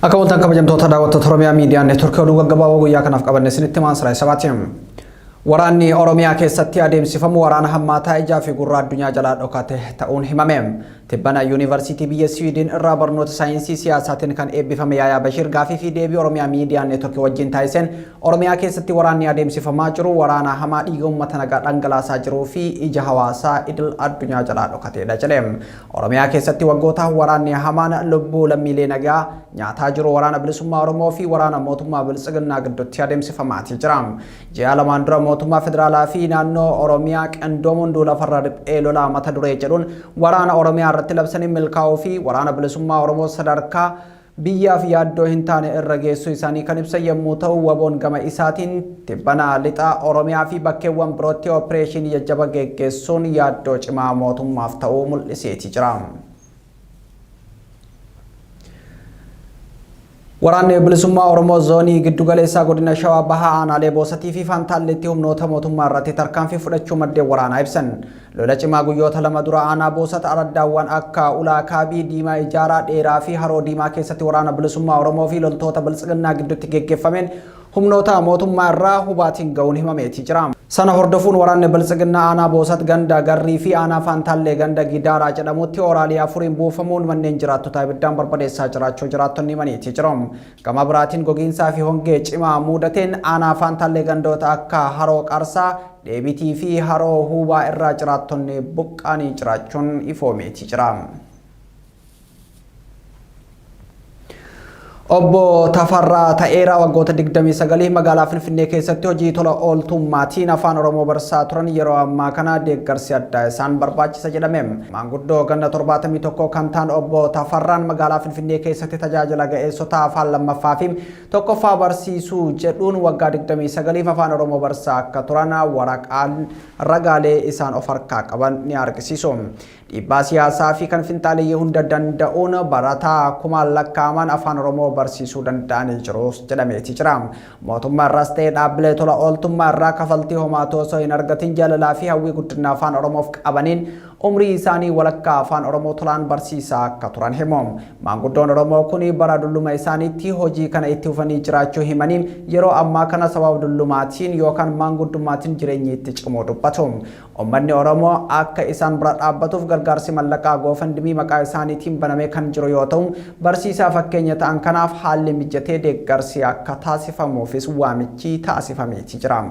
Akauntan kabajamtoota daawwattoota Oromiyaa Miidiyaa Neetwoorkii oduu gaggabaaboo guyyaa kanaaf qabanne isinitti maansira sabaatiin. Waraanni Oromiyaa keessatti adeemsifamu waraana hammaataa ijaa fi gurra addunyaa jalaa dhokate ta'uun himame. Tibbana Yuunivarsiitii biyya Swiidin irraa barnoota saayinsii siyaasaatiin kan eebbifame Yaayaa Bashir gaafii fi deebii Oromiyaa Miidiyaa Neetwoorkii wajjin taasiseen Oromiyaa keessatti waraanni adeemsifamaa jiru waraana hamaa dhiiga uummata nagaa dhangalaasaa jiruu fi ija hawaasaa idil addunyaa jalaa dhokatedha jedhe. Oromiyaa keessatti waggoota waraanni hamaan lubbuu lammiilee nagaa nyaataa jiru waraana bilisummaa Oromoo fi waraana mootummaa Biltsiginnaa gidduutti adeemsifamaa jira. Ji'a lamaan dura mootummaa federaalaa fi naannoo Oromiyaa qindoomuun duula farra riphee lolaa mata duree jedhuun waraana Oromiyaa irratti labsanii milkaa'uu fi waraana bilisummaa Oromoo sadarkaa biyyaaf yaaddoo hin taane irra geessuu isaanii kan ibsan yommuu ta'u waboon gama isaatiin tibbana lixa Oromiyaa fi bakkeewwan birootti opereeshinii jajjaba geggeessuun yaaddoo cimaa mootummaaf ta'uu mul'iseeti jira. Waraanni bilisummaa Oromoo zoonii giddu galeessaa godina Shawaa Bahaa aanaalee Boosatii fi Fantaalleetti humnoota mootummaa irratti tarkaanfii fudhachuu maddeen waraanaa ibsan. Lola cimaa guyyoota lama dura aanaa Boosata araddaawwan akka Ulaa Kaabii Diimaa Ijaaraa Dheeraa fi Haroo Diimaa keessatti waraana bilisummaa Oromoo fi loltoota Biltsiginnaa gidduutti geggeeffameen humnoota mootummaa irraa hubaatiin ga'uun himameeti jira. Sana hordofuun waraanni Biltsiginnaa aanaa Boosat ganda Garrii fi aanaa Fantaallee ganda Gidaaraa jedhamutti oraalii afuriin buufamuun manneen jiraattotaa ibiddaan barbadeessaa jiraachuu jiraattonni himaniiti jiru. Gama biraatiin gogiinsaa fi hongee cimaa mudateen aanaa Fantaallee gandoota akka Haroo Qarsaa, Deebitii fi Haroo Hubaa irraa jiraattonni buqqaanii jiraachuun ifoomeeti jira. Obbo Tafarraa Ta'eeraa waggoota 29 magaalaa Finfinnee keessatti hojii tola ooltummaatiin afaan Oromoo barsiisaa turan yeroo ammaa kana deeggarsi addaa isaan barbaachisa jedhame. Maanguddoo ganna 71 kan ta'an Obbo Tafarraan magaalaa Finfinnee keessatti tajaajila ga'eessota afaan lammaffaa fi tokkoffaa barsiisuu jedhuun waggaa 29 afaan Oromoo barsiisaa akka turan waraqaan ragaalee isaan of harkaa qaban ni argisiisu. Dhiibbaa siyaasaa fi kan finxaaliyyii hunda danda'uun barataa kumaan lakkaaman afaan Oromoo barsiisuu danda'anii jirus jedhameeti jira. Mootummaa irraas ta'ee dhaabbilee tola ooltummaa irraa kafaltii homaatoo osoo hin argatin jaalalaa fi hawwii guddina afaan Oromoof qabaniin umrii isaanii walakkaa afaan Oromoo tolaan barsiisaa akka turan himu. Maanguddoon Oromoo kun bara dulluma isaaniitti hojii kana itti fufanii jiraachuu himanii yeroo ammaa kana sababa dullumaatiin yookaan maanguddummaatiin jireenyi itti cimoo dubbatu. Uummanni Oromoo akka isaan bira dhaabbatuuf gargaarsi mallaqaa goofandimii maqaa isaaniitiin banamee kan jiru yoo ta'u barsiisaa fakkeenya ta'an kanaaf haalli mijatee deeggarsi akka taasifamuufis waamichi taasifameeti jira.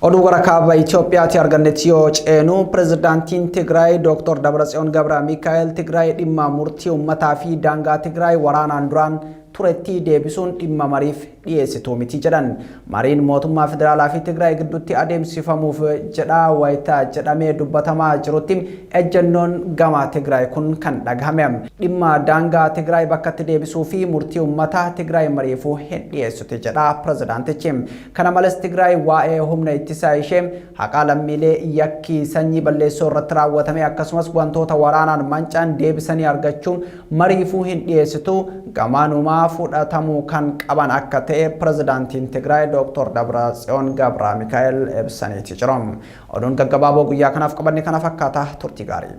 Oduu gara kaaba Itoophiyaatti argannetti yoo ceenu pirezidaantiin Tigraay Dr. Dabratsiyoon Gabra Mikaa'el Tigraay dhimma murtii uummataa fi daangaa Tigraay waraanaan duraan turetti deebisuun dhimma mariif dhiyeessituu miti jedhan. Mariin mootummaa federaalaa fi Tigraay gidduutti adeemsifamuuf jedhaa wayitaa jedhamee dubbatamaa jirutti ejjennoon gama Tigraay kun kan dhagahame. Dhimma daangaa Tigraay bakkatti deebisuu fi murtii uummataa Tigraay mariifuu hin dhiyeessite jedha pirezidaantichi. Kana malees Tigraay waa'ee humna ittisaa ishee haqaa lammiilee yakkii sanyii balleessoo irratti raawwatame akkasumas wantoota waraanaan mancaan deebisanii argachuun mariifuu hin dhiyeessitu gamaanumaa fudhatamuu kan qaban akka ta'e pirezidaantiin Tigraay Dr. Dabratsiyoon Gabra Mikaa'el ibsaniiti jiru. Oduun gaggabaaboo guyyaa kanaaf qabanne kana fakkaata turtii gaarii.